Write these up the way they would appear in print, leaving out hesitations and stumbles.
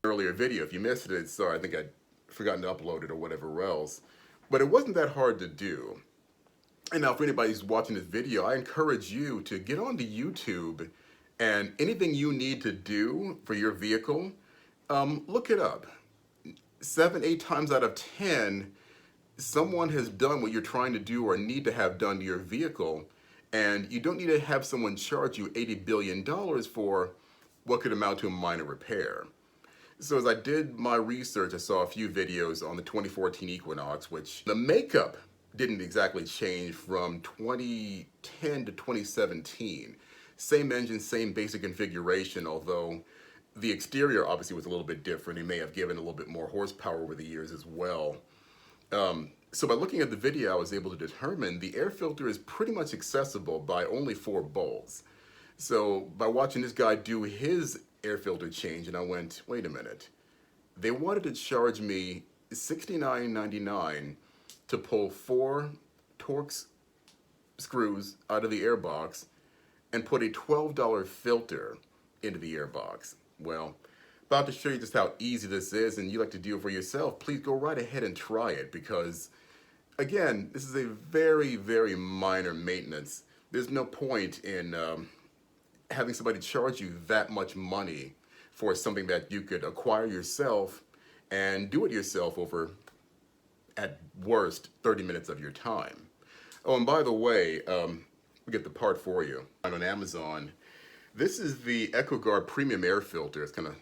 Earlier video. If you missed it, sorry, I think I'd forgotten to upload it or whatever else. But it wasn't that hard to do. And now for anybody who's watching this video, I encourage you to get onto YouTube and anything you need to do for your vehicle, look it up. 7, 8 times out of 10, someone has done what you're trying to do or need to have done to your vehicle, and you don't need to have someone charge you $80 billion for what could amount to a minor repair. So as I did my research, I saw a few videos on the 2014 Equinox, which the makeup didn't exactly change from 2010 to 2017. Same engine, same basic configuration, although the exterior obviously was a little bit different. It may have given a little bit more horsepower over the years as well. So by looking at the video, I was able to determine the air filter is pretty much accessible by only 4 bolts. So by watching this guy do his air filter change, and I went, wait a minute. They wanted to charge me $69.99 to pull 4 Torx screws out of the airbox and put a $12 filter into the airbox. Well, about to show you just how easy this is, and you like to do it for yourself, please go right ahead and try it, because again, this is a very, very minor maintenance. There's no point in having somebody charge you that much money for something that you could acquire yourself and do it yourself over, at worst, 30 minutes of your time. Oh, and by the way, we get the part for you on Amazon. This is the EcoGuard Premium Air Filter. It's kind of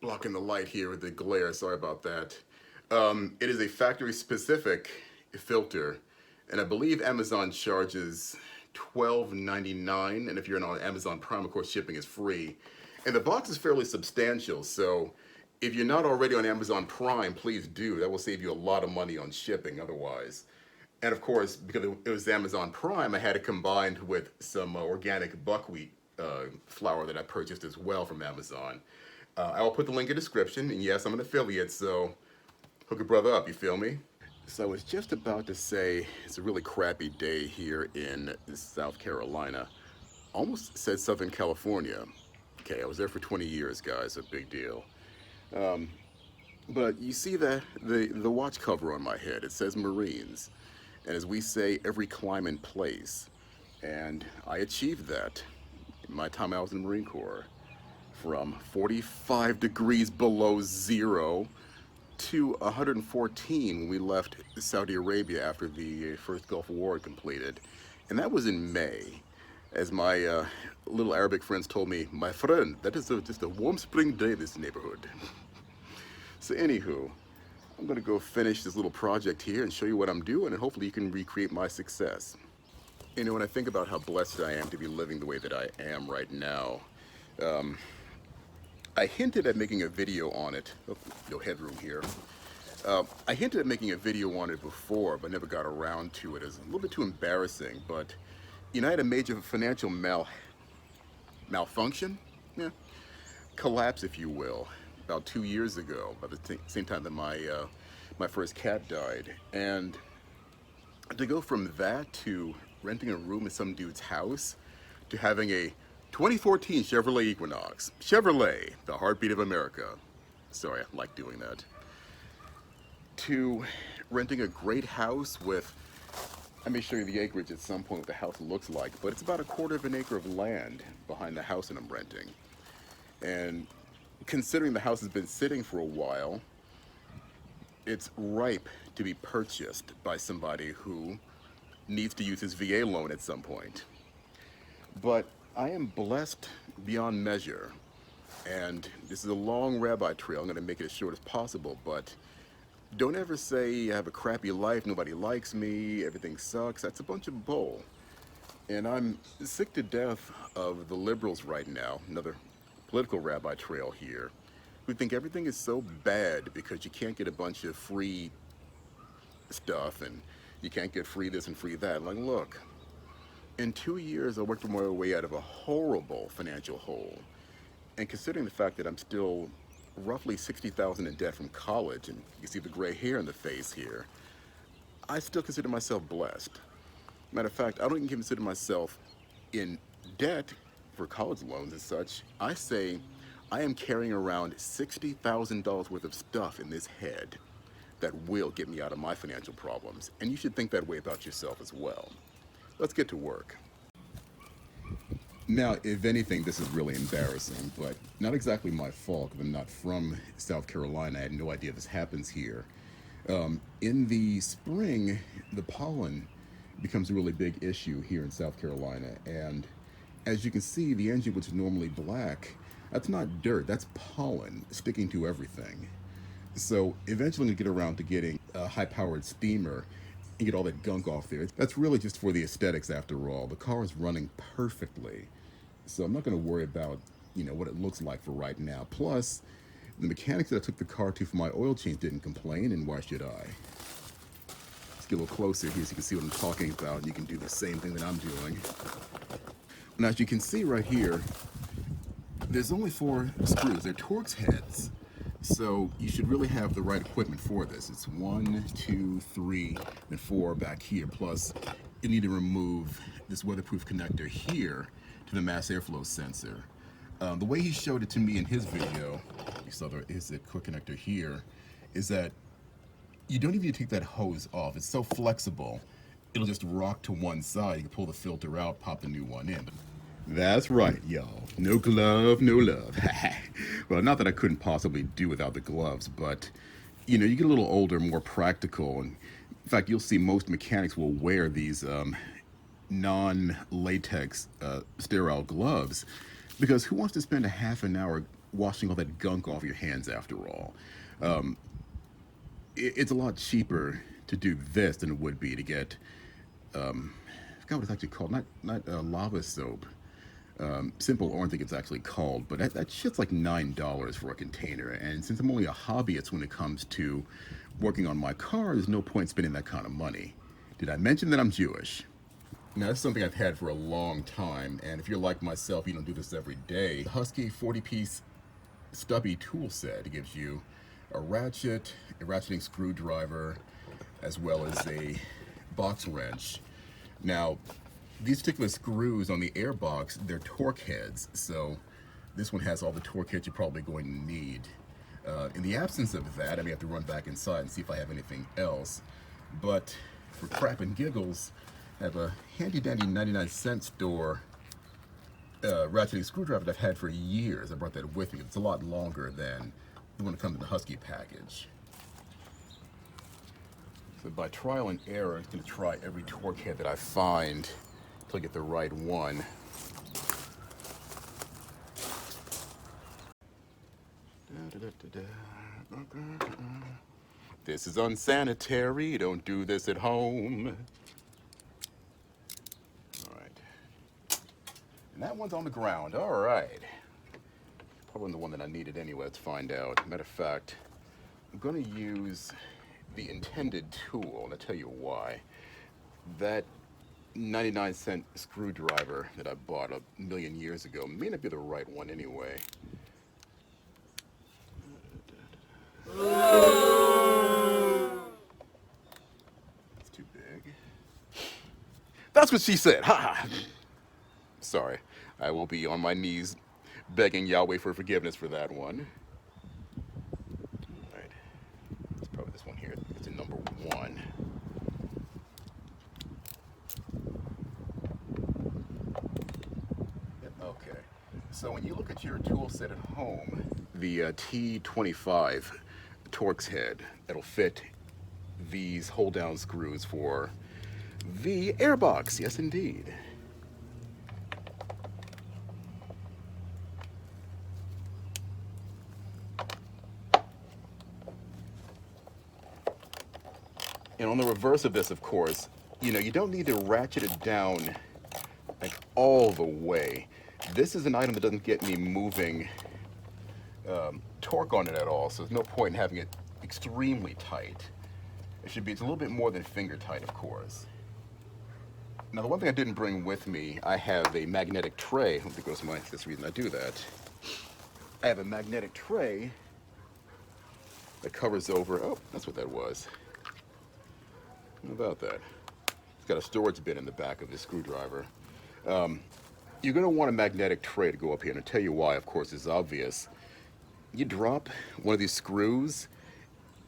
blocking the light here with the glare, sorry about that. It is a factory-specific filter, and I believe Amazon charges $12.99, and if you're on Amazon Prime, of course, shipping is free. And the box is fairly substantial, so if you're not already on Amazon Prime, please do. That will save you a lot of money on shipping otherwise. And of course, because it was Amazon Prime, I had it combined with some organic buckwheat flour that I purchased as well from Amazon. I will put the link in the description, and yes, I'm an affiliate, so hook a brother up, you feel me? So I was just about to say it's a really crappy day here in South Carolina. Almost said Southern California. Okay, I was there for 20 years, guys, a big deal. But you see the watch cover on my head, it says Marines. And as we say, every climb and place. And I achieved that in my time I was in the Marine Corps. From 45 degrees below zero to 114 when we left Saudi Arabia after the first Gulf War completed. And that was in May. As my little Arabic friends told me, my friend, that is just a warm spring day in this neighborhood. So anywho, I'm gonna go finish this little project here and show you what I'm doing, and hopefully you can recreate my success. You know, when I think about how blessed I am to be living the way that I am right now, I hinted at making a video on it. Oh, no headroom here. I hinted at making a video on it before, but never got around to it. It's a little bit too embarrassing, but you know, I had a major financial malfunction, yeah, collapse, if you will, about 2 years ago, by the same time that my first cat died. And to go from that to renting a room in some dude's house to having a 2014 Chevrolet Equinox. Chevrolet, the heartbeat of America. Sorry, I like doing that. To renting a great house with, I may show you the acreage at some point what the house looks like, but it's about 1/4 of an acre of land behind the house that I'm renting. And considering the house has been sitting for a while, it's ripe to be purchased by somebody who needs to use his VA loan at some point. But I am blessed beyond measure. And this is a long rabbi trail. I'm going to make it as short as possible, but don't ever say I have a crappy life, nobody likes me, everything sucks. That's a bunch of bull. And I'm sick to death of the liberals right now, another political rabbi trail here, who think everything is so bad because you can't get a bunch of free stuff and you can't get free this and free that. Like, look, in 2 years, I worked my way out of a horrible financial hole. And considering the fact that I'm still roughly $60,000 in debt from college, and you can see the gray hair in the face here, I still consider myself blessed. Matter of fact, I don't even consider myself in debt for college loans and such. I say I am carrying around $60,000 worth of stuff in this head that will get me out of my financial problems. And you should think that way about yourself as well. Let's get to work. Now, if anything, this is really embarrassing, but not exactly my fault because I'm not from South Carolina. I had no idea this happens here. In the spring, the pollen becomes a really big issue here in South Carolina. And as you can see, the engine, which is normally black, that's not dirt, that's pollen sticking to everything. So eventually I'm gonna get around to getting a high-powered steamer and get all that gunk off there. That's really just for the aesthetics after all. The car is running perfectly. So I'm not gonna worry about, you know, what it looks like for right now. Plus, the mechanics that I took the car to for my oil change didn't complain, and why should I? Let's get a little closer here so you can see what I'm talking about, and you can do the same thing that I'm doing. Now, as you can see right here, there's only 4 screws. They're Torx heads. So you should really have the right equipment for this. It's 1, 2, 3, and 4 back here. Plus, you need to remove this weatherproof connector here to the mass airflow sensor. The way he showed it to me in his video, you saw there is a quick connector here, is that you don't even need to take that hose off. It's so flexible, it'll just rock to one side. You can pull the filter out, pop the new one in. That's right, y'all. No glove, no love. Well, not that I couldn't possibly do without the gloves, but you know, you get a little older, more practical, and in fact, you'll see most mechanics will wear these non-latex sterile gloves, because who wants to spend a half an hour washing all that gunk off your hands after all? It's a lot cheaper to do this than it would be to get, I forgot what it's actually called, not lava soap. Simple Orange, I think it's actually called, but that shit's like $9 for a container. And since I'm only a hobbyist when it comes to working on my car, there's no point spending that kind of money. Did I mention that I'm Jewish? Now, this is something I've had for a long time, and if you're like myself, you don't do this every day. The Husky 40-piece stubby tool set. It gives you a ratchet, a ratcheting screwdriver, as well as a box wrench. Now, these particular screws on the airbox, they're torque heads, so this one has all the torque heads you're probably going to need. In the absence of that, I may have to run back inside and see if I have anything else. But for crap and giggles, I have a handy-dandy 99-cent store ratcheting screwdriver that I've had for years. I brought that with me. It's a lot longer than the one that comes in the Husky package. So by trial and error, I'm going to try every torque head that I find until I get the right one. This is unsanitary. Don't do this at home. All right. And that one's on the ground. All right. Probably the one that I needed anyway. Let's find out. Matter of fact, I'm going to use the intended tool, and I'll tell you why. That 99-cent screwdriver that I bought a million years ago may not be the right one anyway. It's too big. That's what she said. Ha ha. Sorry. I will be on my knees begging Yahweh for forgiveness for that one. All right. It's probably this one here. It's in number 1. Okay. So when you look at your tool set at home, the T25 Torx head that'll fit these hold-down screws for the airbox. Yes, indeed. And on the reverse of this, of course, you don't need to ratchet it down like all the way. This is an item that doesn't get any moving torque on it at all, so there's no point in having it extremely tight. It's a little bit more than finger tight, of course. Now, the one thing I didn't bring with me, I have a magnetic tray. I don't think that's the reason I do that. I have a magnetic tray that covers over, oh, that's what that was. How about that? It's got a storage bin in the back of this screwdriver. You're going to want a magnetic tray to go up here, and I'll tell you why, of course, it's obvious. You drop one of these screws,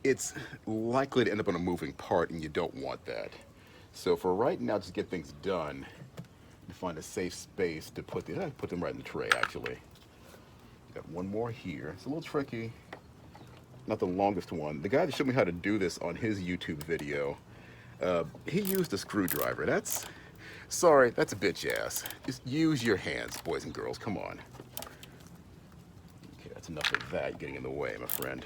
it's likely to end up on a moving part, and you don't want that. So for right now, just to get things done, to find a safe space to put them right in the tray, actually. Got one more here. It's a little tricky. Not the longest one. The guy that showed me how to do this on his YouTube video, he used a screwdriver. Sorry, that's a bitch ass. Just use your hands, boys and girls. Come on. Okay, that's enough of that getting in the way, my friend.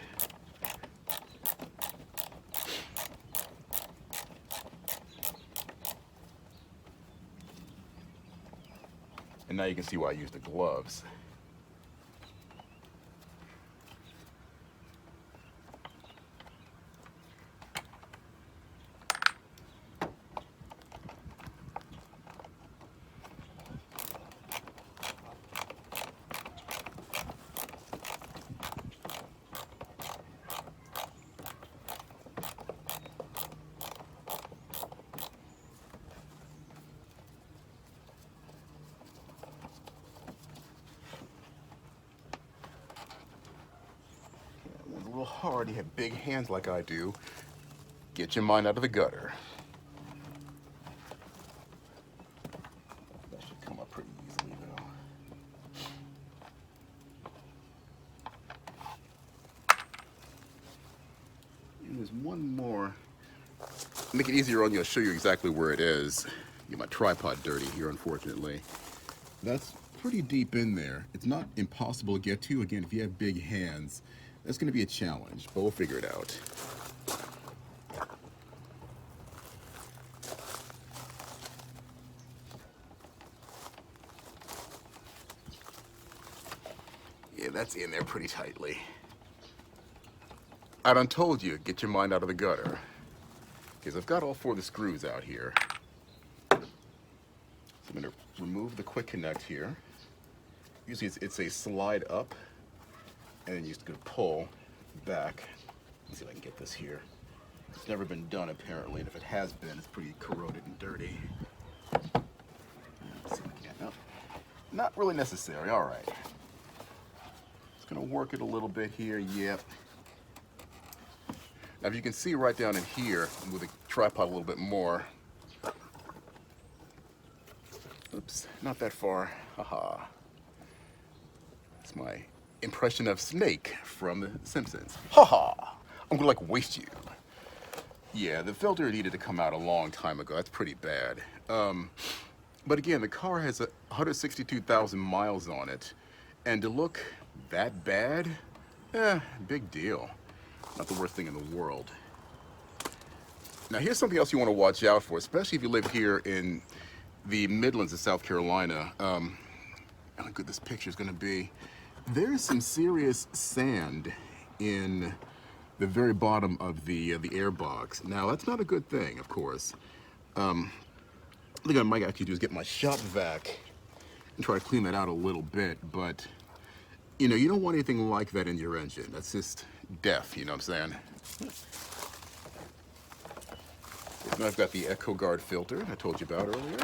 And now you can see why I use the gloves. A little hard. You have big hands like I do. Get your mind out of the gutter. That should come up pretty easily, though. And there's one more. Make it easier on you. I'll show you exactly where it is. Get my tripod dirty here, unfortunately. That's pretty deep in there. It's not impossible to get to. Again, if you have big hands, that's going to be a challenge, but we'll figure it out. Yeah, that's in there pretty tightly. I done told you, get your mind out of the gutter. Because I've got all 4 of the screws out here. So I'm going to remove the quick connect here. Usually it's a slide up, and then you're just going to pull back. Let's see if I can get this here. It's never been done, apparently, and if it has been, it's pretty corroded and dirty. Let's see if I can. No, not really necessary. All right. Just going to work it a little bit here. Yep. Now, if you can see right down in here, with the tripod a little bit more. Oops, not that far. Haha. It's my impression of Snake from The Simpsons. Haha! I'm gonna waste you. Yeah, the filter needed to come out a long time ago. That's pretty bad. But again, the car has 162,000 miles on it, and to look that bad, Big deal. Not the worst thing in the world. Now here's something else you want to watch out for, especially if you live here in the Midlands of South Carolina. How good this picture is going to be. There's some serious sand in the very bottom of the air box. Now that's not a good thing, of course. I think I might actually do is get my shop vac and try to clean that out a little bit, but you know, you don't want anything like that in your engine. That's just death, you know what I'm saying? Now I've got the EcoGuard filter I told you about earlier.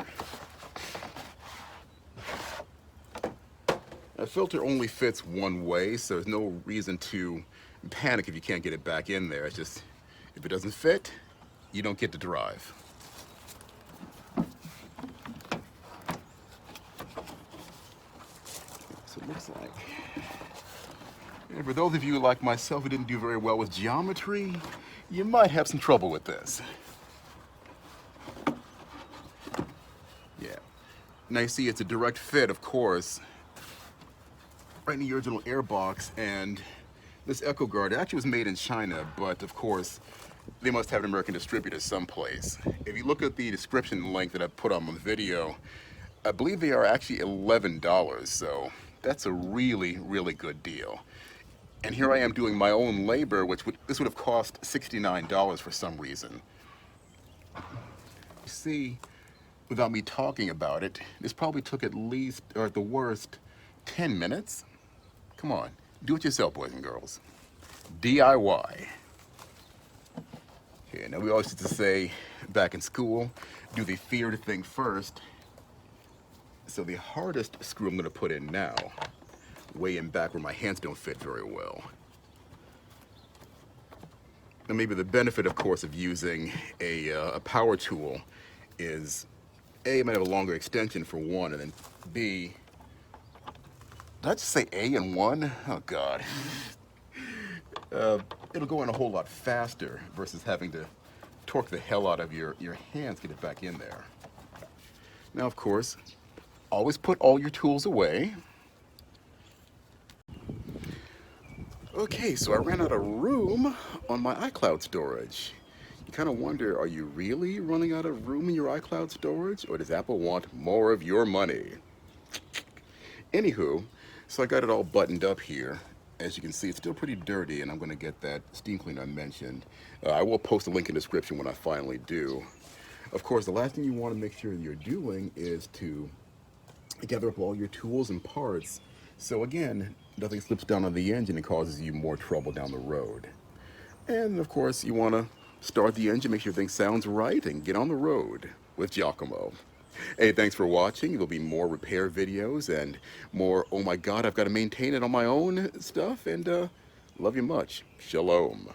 A filter only fits one way, so there's no reason to panic if you can't get it back in there. It's just, if it doesn't fit, you don't get to drive. So it looks like. And for those of you like myself who didn't do very well with geometry, you might have some trouble with this. Yeah. Now you see it's a direct fit, of course, right in the original airbox, and this EcoGuard actually was made in China, but of course they must have an American distributor someplace. If you look at the description link that I put on the video, I believe they are actually $11, so that's a really, really good deal. And here I am doing my own labor, this would have cost $69 for some reason. You see, without me talking about it, this probably took at least, or at the worst, 10 minutes. Come on, do it yourself, boys and girls. DIY. Okay, now we always used to say back in school, do the feared thing first. So the hardest screw I'm gonna put in now, way in back where my hands don't fit very well. And maybe the benefit, of course, of using a power tool is A, it might have a longer extension for one, and then B, did I just say A and one? Oh God. It'll go in a whole lot faster versus having to torque the hell out of your hands to get it back in there. Now, of course, always put all your tools away. Okay, so I ran out of room on my iCloud storage. You kind of wonder, are you really running out of room in your iCloud storage, or does Apple want more of your money? Anywho, so I got it all buttoned up here. As you can see, it's still pretty dirty, and I'm going to get that steam cleaner I mentioned. I will post a link in the description when I finally do. Of course, the last thing you want to make sure you're doing is to gather up all your tools and parts, so again, nothing slips down on the engine and causes you more trouble down the road. And of course, you want to start the engine, make sure everything sounds right, and get on the road with Giacomo. Hey, thanks for watching. There'll be more repair videos and more, oh my God, I've got to maintain it on my own stuff, and love you much. Shalom.